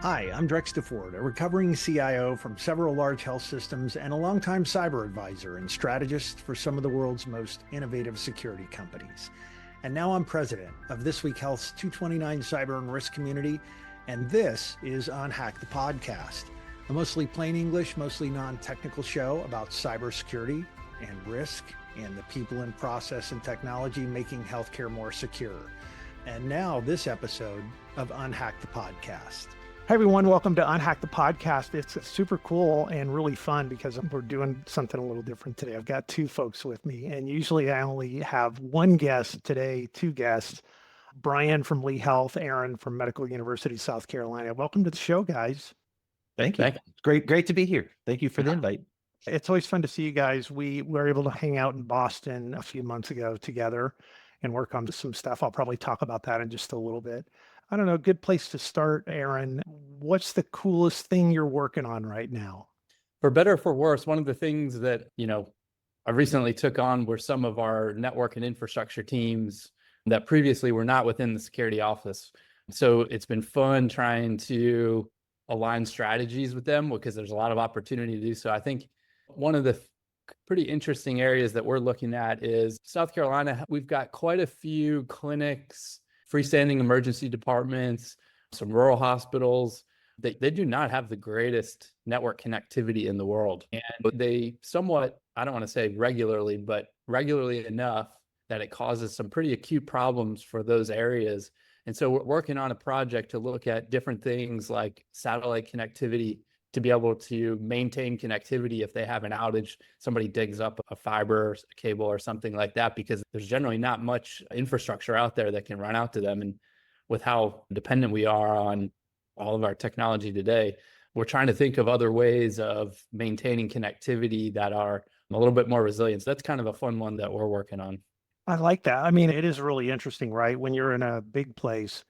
Hi, I'm Drex DeFord, a recovering CIO from several large health systems and a longtime cyber advisor and strategist for some of the world's most innovative security companies. And now I'm president of This Week Health's 229 Cyber and Risk community, and this is UnHack the podcast, a mostly plain English, mostly non-technical show about cybersecurity and risk and the people and process and technology making healthcare more secure. And now this episode of UnHack the podcast. Hi, everyone. Welcome to UnHack the podcast. It's super cool and really fun because we're doing something a little different today. I've got two folks with me, and usually I only have one guest. Today, two guests, Brian from Lee Health, Aaron from Medical University, South Carolina. Welcome to the show, guys. Thank you. Great to be here. Thank you for the invite. It's always fun to see you guys. We were able to hang out in Boston a few months ago together and work on some stuff. I'll probably talk about that in just a little bit. I don't know, good place to start, Aaron. What's the coolest thing you're working on right now? For better or for worse, one of the things that, I recently took on were some of our network and infrastructure teams that previously were not within the security office. So it's been fun trying to align strategies with them because there's a lot of opportunity to do so. I think one of the pretty interesting areas that we're looking at is South Carolina. We've got quite a few clinics, freestanding emergency departments, some rural hospitals. They do not have the greatest network connectivity in the world. And they somewhat, I don't want to say regularly, but regularly enough that it causes some pretty acute problems for those areas. And so we're working on a project to look at different things like satellite connectivity to be able to maintain connectivity if they have an outage, somebody digs up a fiber cable or something like that, because there's generally not much infrastructure out there that can run out to them. And with how dependent we are on all of our technology today, we're trying to think of other ways of maintaining connectivity that are a little bit more resilient. So that's kind of a fun one that we're working on. I like that. I mean, it is really interesting, right? When you're in a big place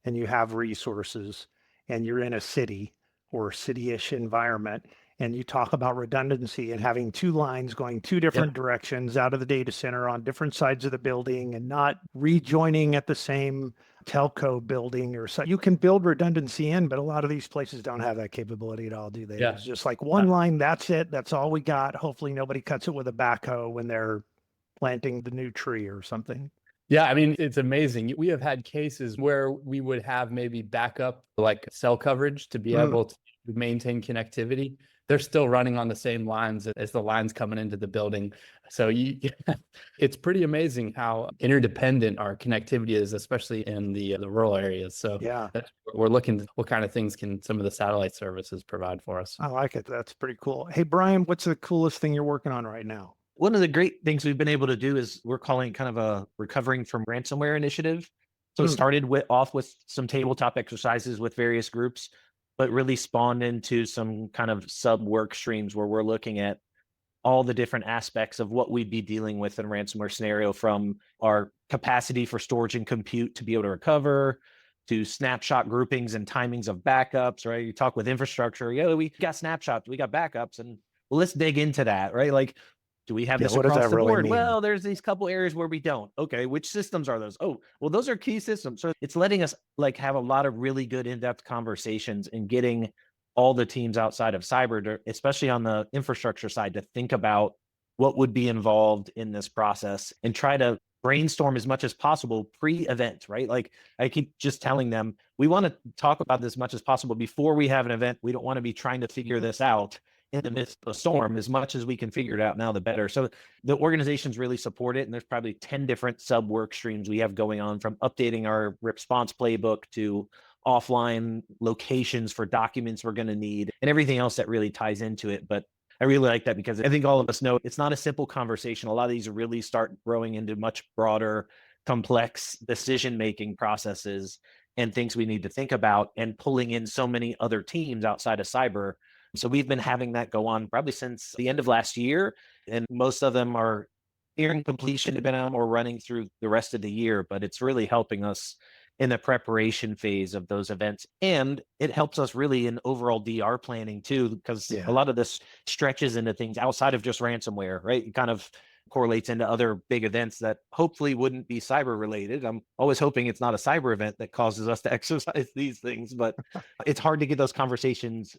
and you have resources and you're in a city or city-ish environment, and you talk about redundancy and having two lines going two different directions out of the data center on different sides of the building and not rejoining at the same telco building or so. You can build redundancy in, but a lot of these places don't have that capability at all, do they? Yeah. It's just like one line, that's it. That's all we got. Hopefully nobody cuts it with a backhoe when they're planting the new tree or something. Yeah, I mean, it's amazing. We have had cases where we would have maybe backup like cell coverage to be able to maintain connectivity. They're still running on the same lines as the lines coming into the building. So it's pretty amazing how interdependent our connectivity is, especially in the rural areas. So we're looking at what kind of things can some of the satellite services provide for us. I like it. That's pretty cool. Hey, Brian, what's the coolest thing you're working on right now? One of the great things we've been able to do is we're calling kind of a recovering from ransomware initiative. So it started off with some tabletop exercises with various groups, but really spawned into some kind of sub work streams where we're looking at all the different aspects of what we'd be dealing with in a ransomware scenario, from our capacity for storage and compute to be able to recover, to snapshot groupings and timings of backups, right? You talk with infrastructure, we got snapshots, we got backups, and well, let's dig into that, right? Like, do we have this across the board? Well, there's these couple areas where we don't. Okay, which systems are those? Oh, well, those are key systems. So it's letting us have a lot of really good in-depth conversations and getting all the teams outside of cyber, especially on the infrastructure side, to think about what would be involved in this process and try to brainstorm as much as possible pre-event, right? Like I keep just telling them, we want to talk about this as much as possible before we have an event. We don't want to be trying to figure this out in the midst of a storm. As much as we can figure it out now, the better. So the organizations really support it. And there's probably 10 different sub work streams we have going on, from updating our response playbook to offline locations for documents we're going to need and everything else that really ties into it. But I really like that because I think all of us know it's not a simple conversation. A lot of these really start growing into much broader, complex decision-making processes and things we need to think about, and pulling in so many other teams outside of cyber. So we've been having that go on probably since the end of last year, and most of them are nearing completion, depending on or running through the rest of the year. But it's really helping us in the preparation phase of those events, and it helps us really in overall DR planning too, because a lot of this stretches into things outside of just ransomware, right? Kind of correlates into other big events that hopefully wouldn't be cyber related. I'm always hoping it's not a cyber event that causes us to exercise these things, but it's hard to get those conversations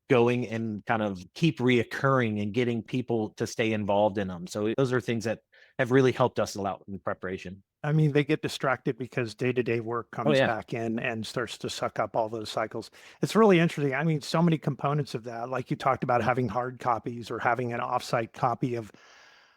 going and kind of keep reoccurring and getting people to stay involved in them. So those are things that have really helped us a lot in preparation. I mean, they get distracted because day-to-day work comes yeah. back in and starts to suck up all those cycles. It's really interesting. I mean, so many components of that, like you talked about having hard copies or having an offsite copy of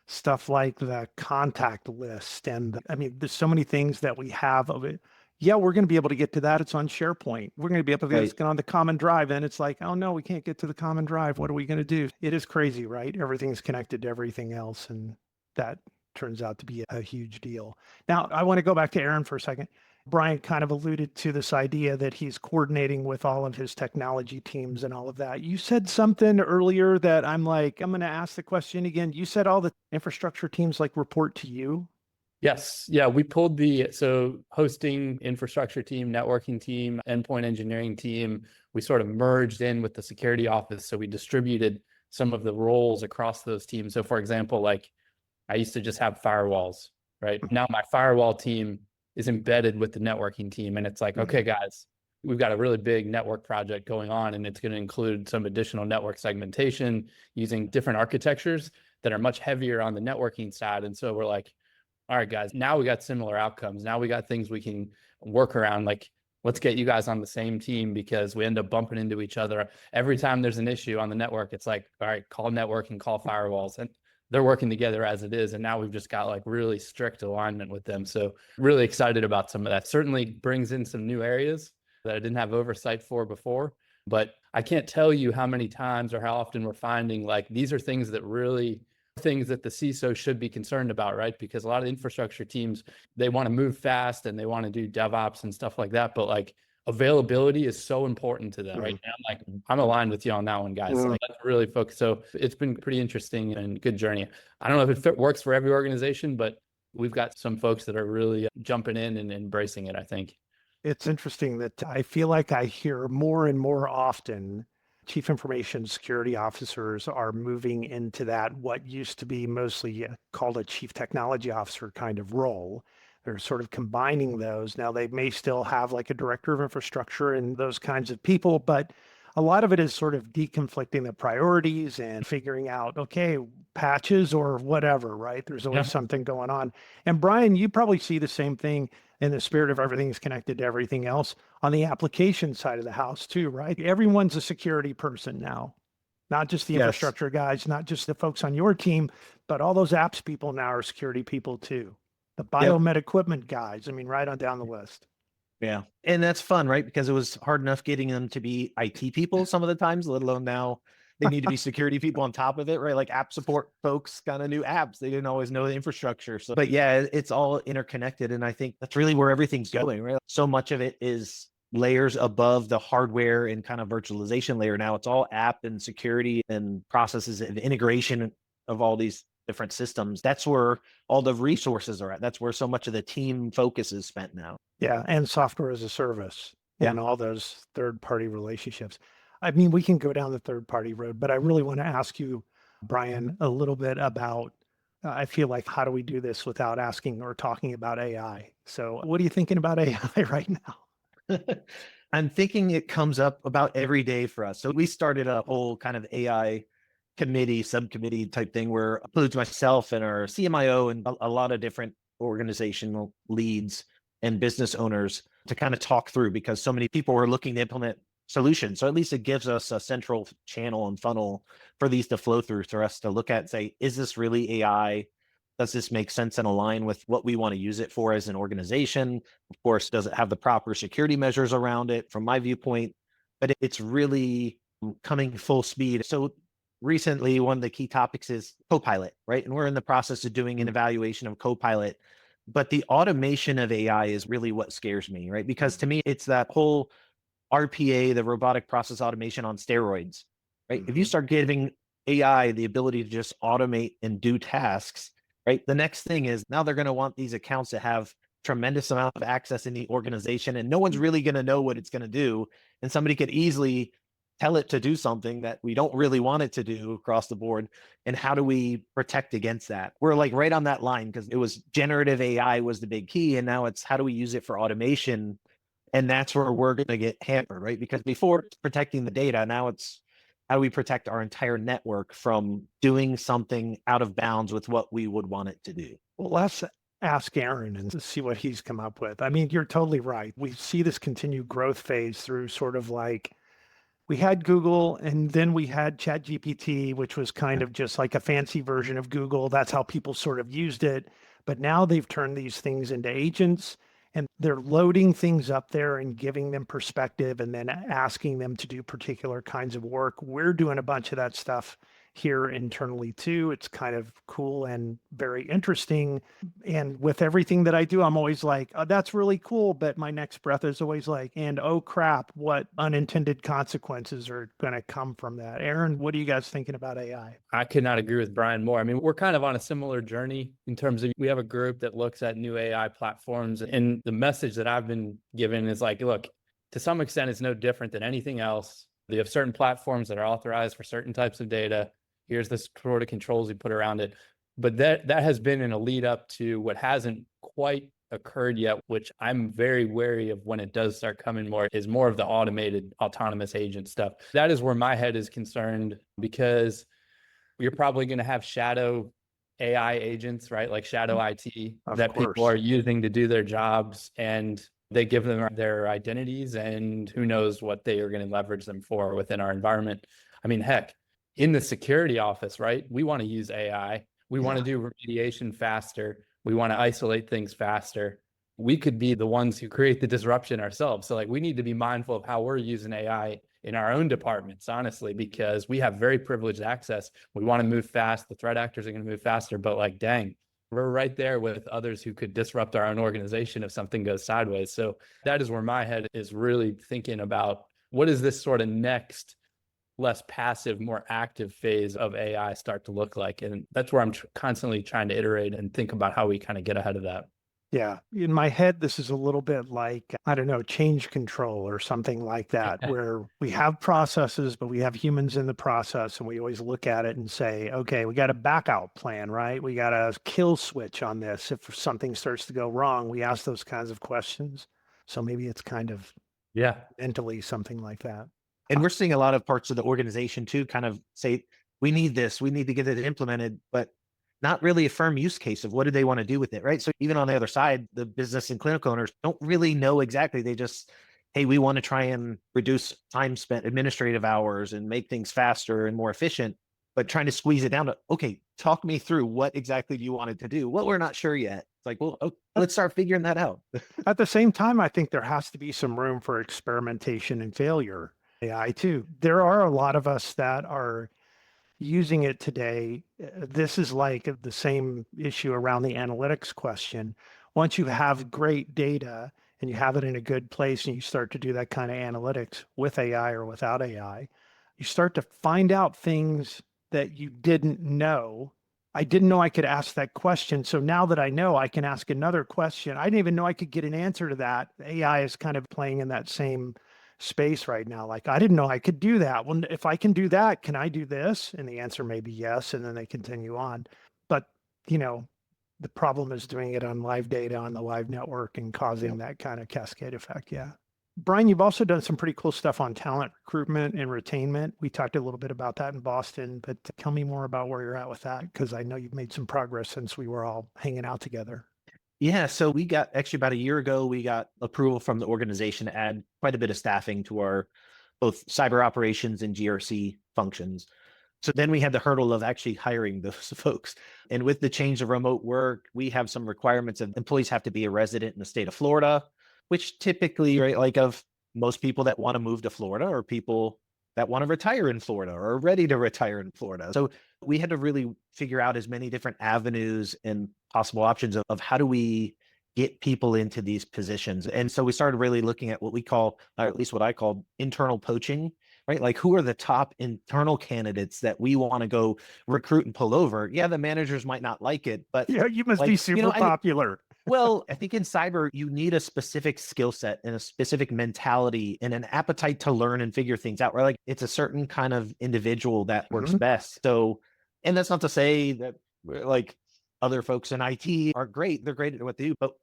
stuff like the contact list. And I mean, there's so many things that we have of it. Yeah, we're going to be able to get to that. It's on SharePoint. We're going to be able to get on the common drive. And it's like, oh no, we can't get to the common drive. What are we going to do? It is crazy, right? Everything's connected to everything else. And that turns out to be a huge deal. Now, I want to go back to Aaron for a second. Brian kind of alluded to this idea that he's coordinating with all of his technology teams and all of that. You said something earlier that I'm like, I'm going to ask the question again. You said all the infrastructure teams like report to you. Yes. Yeah. We pulled so hosting infrastructure team, networking team, endpoint engineering team, we sort of merged in with the security office. So we distributed some of the roles across those teams. So for example, like I used to just have firewalls, right? Now my firewall team is embedded with the networking team. And it's like, okay, guys, we've got a really big network project going on, and it's going to include some additional network segmentation using different architectures that are much heavier on the networking side. And so we're like, all right, guys, now we got similar outcomes. Now we got things we can work around. Like, let's get you guys on the same team, because we end up bumping into each other. Every time there's an issue on the network, it's like, all right, call networking, call firewalls. And they're working together as it is. And now we've just got like really strict alignment with them. So really excited about some of that. Certainly brings in some new areas that I didn't have oversight for before. But I can't tell you how many times or how often we're finding like these are things that the CISO should be concerned about, right? Because a lot of infrastructure teams, they want to move fast and they want to do DevOps and stuff like that. But like availability is so important to them, right? And I'm aligned with you on that one, guys. Like, let's really focus. So it's been pretty interesting and good journey. I don't know if it works for every organization, but we've got some folks that are really jumping in and embracing it, I think. It's interesting that I feel like I hear more and more often chief information security officers are moving into that, what used to be mostly called a chief technology officer kind of role. They're sort of combining those. Now they may still have like a director of infrastructure and those kinds of people, but a lot of it is sort of deconflicting the priorities and figuring out, okay, patches or whatever, right? There's always something going on. And Brian, you probably see the same thing in the spirit of everything is connected to everything else on the application side of the house too, right? Everyone's a security person now, not just the infrastructure guys, not just the folks on your team, but all those apps people now are security people too. The biomed equipment guys, I mean, right on down the list. Yeah. And that's fun, right? Because it was hard enough getting them to be IT people some of the times, let alone now they need to be security people on top of it, right? Like app support folks kind of knew apps. They didn't always know the infrastructure. So, but yeah, it's all interconnected. And I think that's really where everything's going, right? So much of it is layers above the hardware and kind of virtualization layer. Now it's all app and security and processes and integration of all these different systems. That's where all the resources are at. That's where so much of the team focus is spent now. Yeah. And software as a service and all those third-party relationships. I mean, we can go down the third-party road, but I really want to ask you, Brian, a little bit about, I feel like, how do we do this without asking or talking about AI? So what are you thinking about AI right now? I'm thinking it comes up about every day for us. So we started a whole kind of AI subcommittee type thing where it includes myself and our CMIO and a lot of different organizational leads and business owners to kind of talk through, because so many people are looking to implement solutions. So at least it gives us a central channel and funnel for these to flow through for us to look at and say, is this really AI? Does this make sense and align with what we want to use it for as an organization? Of course, does it have the proper security measures around it from my viewpoint? But it's really coming full speed. So recently, one of the key topics is Copilot, right? And we're in the process of doing an evaluation of Copilot. But the automation of AI is really what scares me, right? Because to me, it's that whole RPA, the robotic process automation on steroids, right? If you start giving AI the ability to just automate and do tasks, right? The next thing is now they're going to want these accounts to have tremendous amount of access in the organization, and no one's really going to know what it's going to do. And somebody could easily tell it to do something that we don't really want it to do across the board. And how do we protect against that? We're like right on that line, because it was generative AI was the big key. And now it's how do we use it for automation? And that's where we're going to get hampered, right? Because before it's protecting the data, now it's how do we protect our entire network from doing something out of bounds with what we would want it to do? Well, let's ask Aaron and see what he's come up with. I mean, you're totally right. We see this continued growth phase through sort of like, we had Google and then we had ChatGPT, which was kind of just like a fancy version of Google. That's how people sort of used it. But now they've turned these things into agents and they're loading things up there and giving them perspective and then asking them to do particular kinds of work. We're doing a bunch of that stuff here internally too. It's kind of cool and very interesting. And with everything that I do, I'm always like, oh, that's really cool. But my next breath is always like, and oh crap, what unintended consequences are going to come from that? Aaron, what are you guys thinking about AI? I could not agree with Brian more. I mean, we're kind of on a similar journey in terms of we have a group that looks at new AI platforms. And the message that I've been given is like, look, to some extent, it's no different than anything else. They have certain platforms that are authorized for certain types of data. Here's the sort of controls we put around it. But that has been in a lead up to what hasn't quite occurred yet, which I'm very wary of when it does start coming more, is more of the automated autonomous agent stuff. That is where my head is concerned, because you're probably going to have shadow AI agents, right? Like shadow IT that people are using to do their jobs, and they give them their identities, and who knows what they are going to leverage them for within our environment. I mean, heck, in the security office, right? We want to use AI. We want to do remediation faster. We want to isolate things faster. We could be the ones who create the disruption ourselves. So like, we need to be mindful of how we're using AI in our own departments, honestly, because we have very privileged access. We want to move fast. The threat actors are going to move faster, but like, dang, we're right there with others who could disrupt our own organization if something goes sideways. So that is where my head is really thinking about, what is this sort of next less passive, more active phase of AI start to look like? And that's where I'm constantly trying to iterate and think about how we kind of get ahead of that. Yeah. In my head, this is a little bit like, I don't know, change control or something like that, where we have processes, but we have humans in the process. And we always look at it and say, okay, we got a backup plan, right? We got a kill switch on this. If something starts to go wrong, we ask those kinds of questions. So maybe it's kind of mentally something like that. And we're seeing a lot of parts of the organization too kind of say, we need this, we need to get it implemented, but not really a firm use case of what do they want to do with it, right? So even on the other side, the business and clinical owners don't really know exactly. They just, hey, we want to try and reduce time spent, administrative hours, and make things faster and more efficient, but trying to squeeze it down to, okay, talk me through what exactly do you want it to do? Well, we're not sure yet. It's like, well, okay, let's start figuring that out. At the same time, I think there has to be some room for experimentation and failure. AI too. There are a lot of us that are using it today. This is like the same issue around the analytics question. Once you have great data and you have it in a good place and you start to do that kind of analytics with AI or without AI, you start to find out things that you didn't know. I didn't know I could ask that question. So now that I know, I can ask another question. I didn't even know I could get an answer to that. AI is kind of playing in that same space right now. Like, I didn't know I could do that. Well, if I can do that, can I do this? And the answer may be yes. And then they continue on. But, the problem is doing it on live data on the live network and causing that kind of cascade effect. Yeah. Brian, you've also done some pretty cool stuff on talent recruitment and retainment. We talked a little bit about that in Boston, but tell me more about where you're at with that, because I know you've made some progress since we were all hanging out together. Yeah, so we got actually about a year ago, we got approval from the organization to add quite a bit of staffing to our both cyber operations and GRC functions. So then we had the hurdle of actually hiring those folks. And with the change of remote work, we have some requirements of employees have to be a resident in the state of Florida, which typically, right, like of most people that want to move to Florida or people that want to retire in Florida or are ready to retire in Florida. So we had to really figure out as many different avenues and possible options of how do we get people into these positions. And so we started really looking at what we call, or at least what I call, internal poaching, right? Like, who are the top internal candidates that we want to go recruit and pull over? Yeah, the managers might not like it, but yeah, you must be super popular. Well, I think in cyber, you need a specific skill set and a specific mentality and an appetite to learn and figure things out, right? Like it's a certain kind of individual that works best. So, and that's not to say that like other folks in IT are great. They're great at what they do, but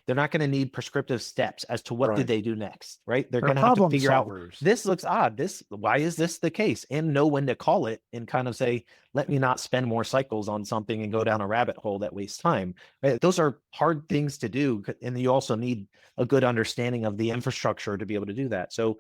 they're not going to need prescriptive steps as to what did they do next, right? They're going to have to problem figure out, solvers. this looks odd. Why is this the case? And know when to call it and kind of say, let me not spend more cycles on something and go down a rabbit hole that wastes time. Right? Those are hard things to do. And you also need a good understanding of the infrastructure to be able to do that. So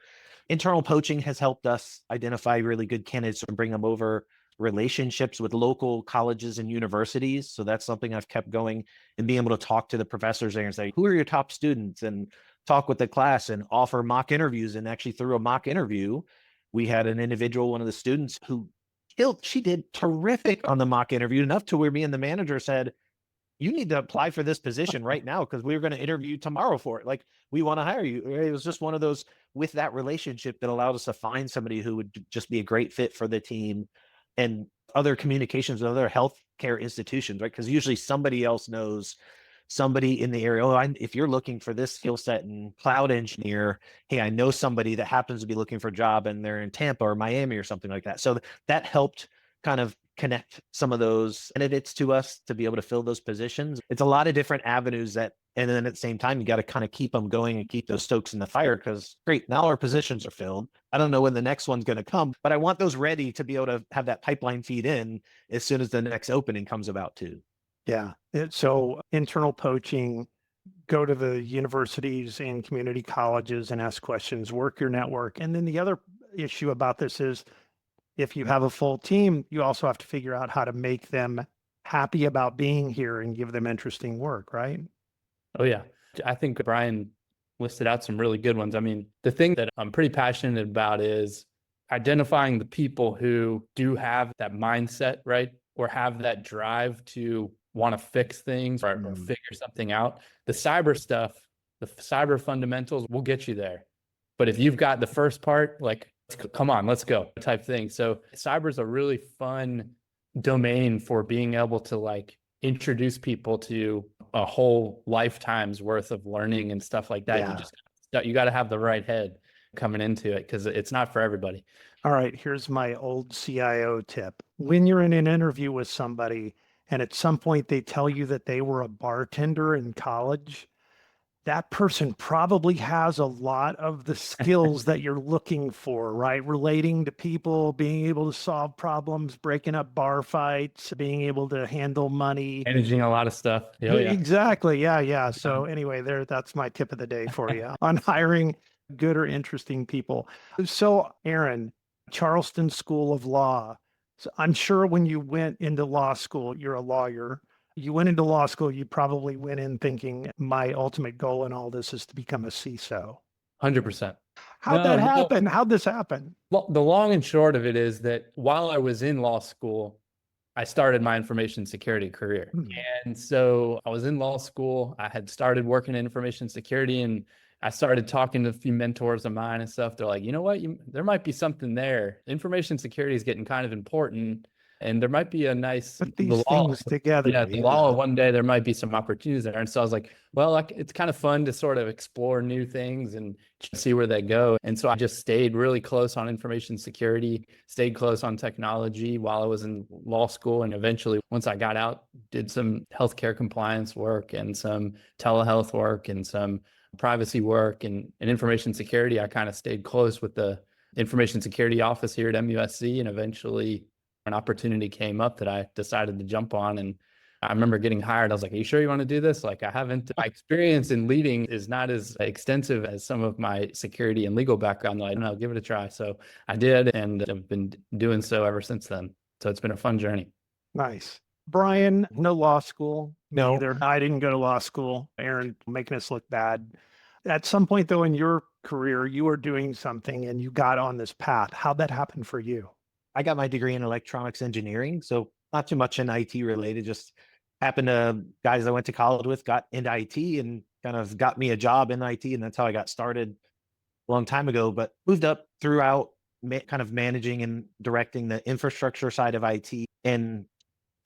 internal poaching has helped us identify really good candidates and bring them over, relationships with local colleges and universities. So that's something I've kept going, and being able to talk to the professors there and say, who are your top students, and talk with the class and offer mock interviews. And actually through a mock interview, we had an individual, one of the students, who she did terrific on the mock interview, enough to where me and the manager said, you need to apply for this position right now, because we're going to interview tomorrow for it. Like, we want to hire you. It was just one of those, with that relationship, that allowed us to find somebody who would just be a great fit for the team and other communications with other healthcare institutions, right? Because usually somebody else knows somebody in the area. If you're looking for this skill set in cloud engineer, hey, I know somebody that happens to be looking for a job and they're in Tampa or Miami or something like that. So that helped kind of connect some of those candidates to us to be able to fill those positions. It's a lot of different avenues and then at the same time, you got to kind of keep them going and keep those stokes in the fire, because great, now our positions are filled. I don't know when the next one's going to come, but I want those ready to be able to have that pipeline feed in as soon as the next opening comes about too. Yeah. So internal poaching, go to the universities and community colleges and ask questions, work your network. And then the other issue about this is, if you have a full team, you also have to figure out how to make them happy about being here and give them interesting work, right? Oh, yeah. I think Brian listed out some really good ones. I mean, the thing that I'm pretty passionate about is identifying the people who do have that mindset, right? Or have that drive to want to fix things or figure something out. The cyber stuff, the cyber fundamentals will get you there. But if you've got the first part, like, come on, let's go type thing. So cyber is a really fun domain for being able to like introduce people to a whole lifetime's worth of learning and stuff like that. Yeah. You got to have the right head coming into it, because it's not for everybody. All right, here's my old CIO tip. When you're in an interview with somebody and at some point they tell you that they were a bartender in college, that person probably has a lot of the skills that you're looking for, right? Relating to people, being able to solve problems, breaking up bar fights, being able to handle money. Managing a lot of stuff. Oh, yeah. Exactly. Yeah. So anyway, that's my tip of the day for you on hiring good or interesting people. So Aaron, Charleston School of Law. So I'm sure when you went into law school, you're a lawyer. You went into law school, you probably went in thinking, my ultimate goal in all this is to become a CISO. 100%. How'd that happen? How'd this happen? Well, the long and short of it is that while I was in law school, I started my information security career. And so I was in law school. I had started working in information security, and I started talking to a few mentors of mine and stuff. They're like, you know what? There might be something there. Information security is getting kind of important. And there might be a nice Put these things together. Yeah, the law, one day there might be some opportunities there. And so I was like, well, it's kind of fun to sort of explore new things and see where they go. And so I just stayed really close on information security, stayed close on technology while I was in law school. And eventually, once I got out, did some healthcare compliance work and some telehealth work and some privacy work and information security. I kind of stayed close with the information security office here at MUSC, and eventually an opportunity came up that I decided to jump on. And I remember getting hired. I was like, are you sure you want to do this? Like, my experience in leading is not as extensive as some of my security and legal background. I don't know, give it a try. So I did, and I've been doing so ever since then. So it's been a fun journey. Nice. Brian, no law school. No. Either. I didn't go to law school. Aaron, making us look bad. At some point, though, in your career, you were doing something and you got on this path. How'd that happen for you? I got my degree in electronics engineering, so not too much in IT related. Just happened to guys I went to college with got into IT and kind of got me a job in IT, and that's how I got started a long time ago. But moved up throughout kind of managing and directing the infrastructure side of IT, and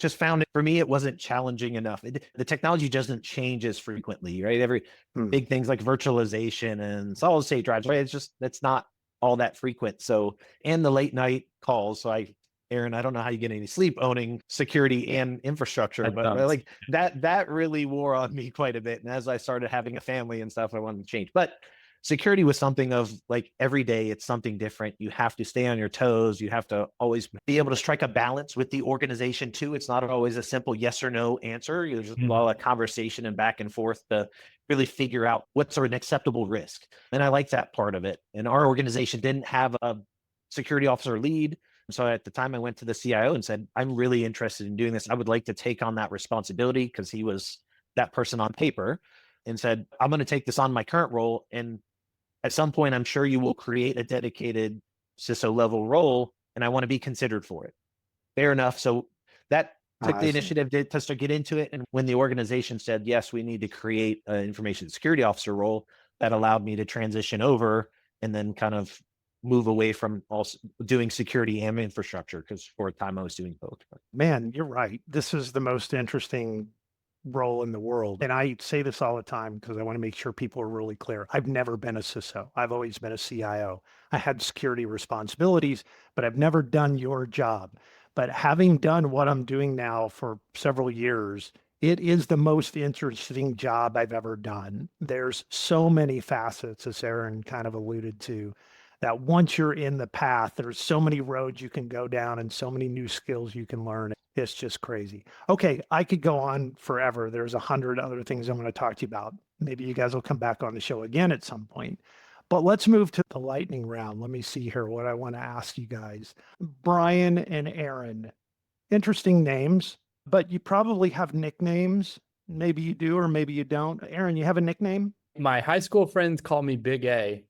just found it, for me, it wasn't challenging enough. The technology doesn't change as frequently, right? Every big things like virtualization and solid state drives, right? It's just, that's not all that frequent. So, and the late night calls. So Aaron, I don't know how you get any sleep owning security and infrastructure, but like that really wore on me quite a bit. And as I started having a family and stuff, I wanted to change. But security was something of like every day it's something different. You have to stay on your toes. You have to always be able to strike a balance with the organization too. It's not always a simple yes or no answer. There's a lot of conversation and back and forth to really figure out what's an acceptable risk. And I like that part of it. And our organization didn't have a security officer lead. So at the time I went to the CIO and said, I'm really interested in doing this. I would like to take on that responsibility, because he was that person on paper, and said, I'm going to take this on my current role. And at some point, I'm sure you will create a dedicated CISO level role, and I want to be considered for it. Fair enough. So that took the initiative to get into it. And when the organization said, yes, we need to create an information security officer role, that allowed me to transition over and then kind of move away from also doing security and infrastructure, because for a time I was doing both. Man, you're right. This is the most interesting role in the world. And I say this all the time because I want to make sure people are really clear. I've never been a CISO. I've always been a CIO. I had security responsibilities, but I've never done your job. But having done what I'm doing now for several years, it is the most interesting job I've ever done. There's so many facets, as Aaron kind of alluded to, that once you're in the path, there's so many roads you can go down and so many new skills you can learn. It's just crazy. Okay, I could go on forever. There's 100 other things I'm going to talk to you about. Maybe you guys will come back on the show again at some point. But let's move to the lightning round. Let me see here what I want to ask you guys. Brian and Aaron, interesting names, but you probably have nicknames. Maybe you do, or maybe you don't. Aaron, you have a nickname? My high school friends call me Big A.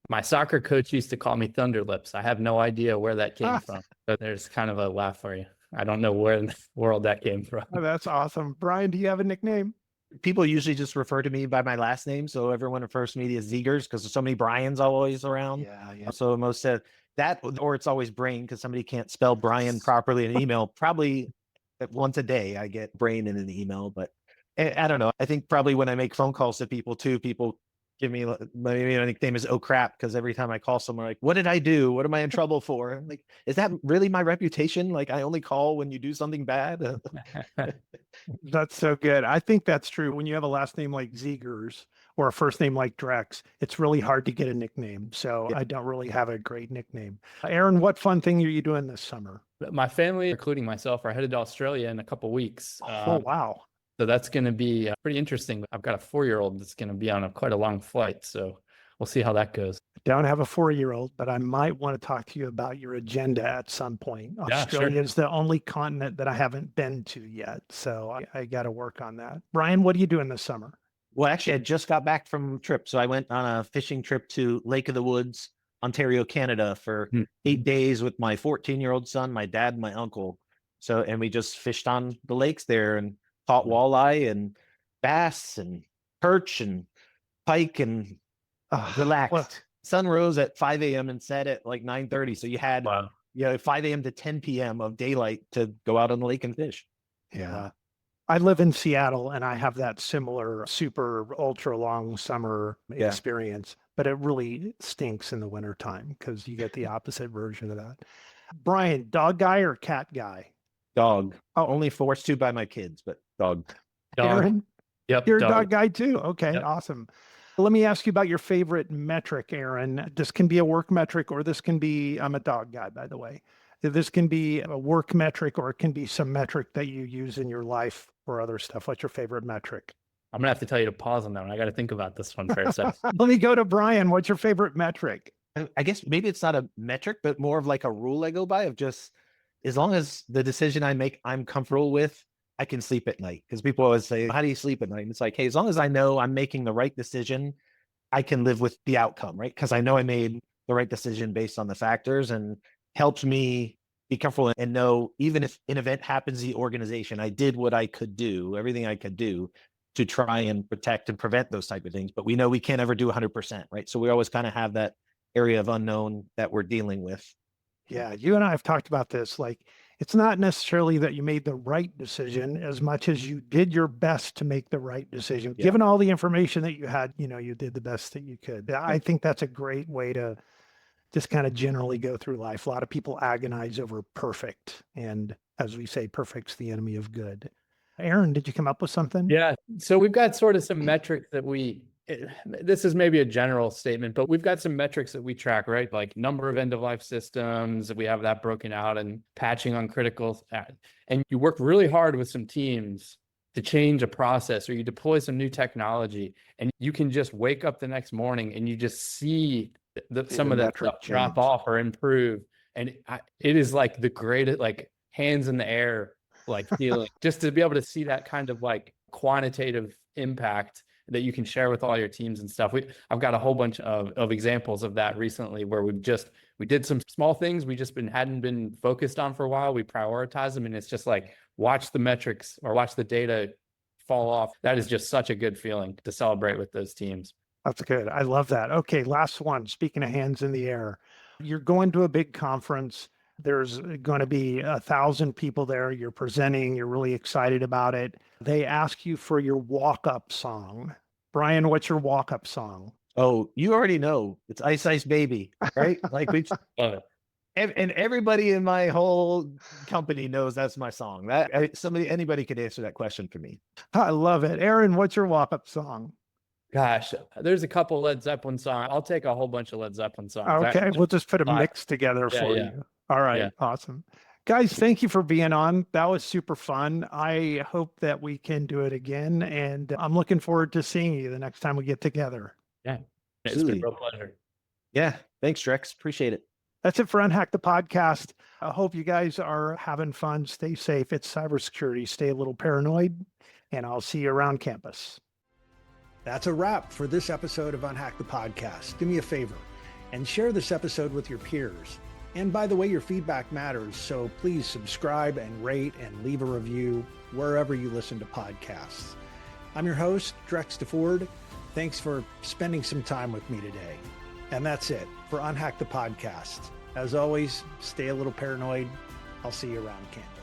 My soccer coach used to call me Thunder Lips. I have no idea where that came from. So there's kind of a laugh for you. I don't know where in the world that came from. Oh, that's awesome. Brian, do you have a nickname? People usually just refer to me by my last name. So everyone refers to me as Zegers, because there's so many Brian's always around. Yeah. So most said that, or it's always Brain, because somebody can't spell Brian properly in an email. Probably once a day I get Brain in an email, but I don't know. I think probably when I make phone calls to people too, people give me, my nickname is oh crap, because every time I call someone, like, what did I do? What am I in trouble for? I'm like, is that really my reputation? Like, I only call when you do something bad? That's so good. I think that's true. When you have a last name like Zegers or a first name like Drex, it's really hard to get a nickname. So I don't really have a great nickname. Aaron, what fun thing are you doing this summer? My family, including myself, are headed to Australia in a couple of weeks. Oh, wow. So that's going to be pretty interesting. I've got a 4-year-old that's going to be on quite a long flight. So we'll see how that goes. Don't have a 4-year-old, but I might want to talk to you about your agenda at some point. Yeah, Australia is the only continent that I haven't been to yet. So I got to work on that. Brian, what are you doing this summer? Well, actually, I just got back from a trip. So I went on a fishing trip to Lake of the Woods, Ontario, Canada for 8 days with my 14-year-old son, my dad, and my uncle. So, and we just fished on the lakes there and caught walleye and bass and perch and pike and relaxed. Well, Sun rose at 5 a.m. and set at like 9:30. So you had 5 a.m. to 10 p.m. of daylight to go out on the lake and fish. Yeah. I live in Seattle and I have that similar super ultra long summer experience, but it really stinks in the wintertime because you get the opposite version of that. Brian, dog guy or cat guy? Dog. Oh, only forced to by my kids, but dog. Aaron? Yep. You're a dog guy too. Okay, Yep. Awesome. Let me ask you about your favorite metric, Aaron. This can be a work metric or this can be, I'm a dog guy, by the way. This can be a work metric or it can be some metric that you use in your life or other stuff. What's your favorite metric? I'm going to have to tell you to pause on that one. I got to think about this one for a second. Let me go to Brian. What's your favorite metric? I guess maybe it's not a metric, but more of like a rule I go by of just, as long as the decision I make, I'm comfortable with, I can sleep at night. Because people always say, how do you sleep at night? And it's like, hey, as long as I know I'm making the right decision, I can live with the outcome, right? Because I know I made the right decision based on the factors, and helps me be comfortable and know, even if an event happens in the organization, I did what I could do, everything I could do to try and protect and prevent those type of things. But we know we can't ever do 100%, right? So we always kind of have that area of unknown that we're dealing with. Yeah, you and I have talked about this. Like, it's not necessarily that you made the right decision as much as you did your best to make the right decision. Yeah. Given all the information that you had, you did the best that you could. I think that's a great way to just kind of generally go through life. A lot of people agonize over perfect. And as we say, perfect's the enemy of good. Aaron, did you come up with something? Yeah. So we've got sort of some metrics that this is maybe a general statement, but we've got some metrics that we track, right? Like number of end-of-life systems, we have that broken out, and patching on critical. And you work really hard with some teams to change a process, or you deploy some new technology, and you can just wake up the next morning and you just see some of that stuff drop off or improve. And it is like the greatest, like hands in the air, like feeling, just to be able to see that kind of like quantitative impact that you can share with all your teams and stuff. I've got a whole bunch of examples of that recently where we did some small things we just hadn't been focused on for a while. We prioritize them, and it's just like, watch the metrics or watch the data fall off. That is just such a good feeling to celebrate with those teams. That's good. I love that. Okay, last one. Speaking of hands in the air, you're going to a big conference. There's going to be 1,000 people there. You're presenting. You're really excited about it. They ask you for your walk-up song. Brian, what's your walk-up song? Oh, you already know. It's Ice Ice Baby, right? Like we Love it. And everybody in my whole company knows that's my song. Anybody could answer that question for me. I love it. Aaron, what's your walk-up song? Gosh, there's a couple Led Zeppelin songs. I'll take a whole bunch of Led Zeppelin songs. Okay, we'll just put a mix together for you. All right, Yeah. Awesome. Guys, thank you for being on. That was super fun. I hope that we can do it again, and I'm looking forward to seeing you the next time we get together. Yeah, it's Absolutely. been a real pleasure. Yeah, thanks, Drex. Appreciate it. That's it for UnHack the podcast. I hope you guys are having fun. Stay safe. It's cybersecurity. Stay a little paranoid, and I'll see you around campus. That's a wrap for this episode of UnHack the podcast. Do me a favor and share this episode with your peers. And by the way, your feedback matters, so please subscribe and rate and leave a review wherever you listen to podcasts. I'm your host, Drex DeFord. Thanks for spending some time with me today. And that's it for UnHack the podcast. As always, stay a little paranoid. I'll see you around campus.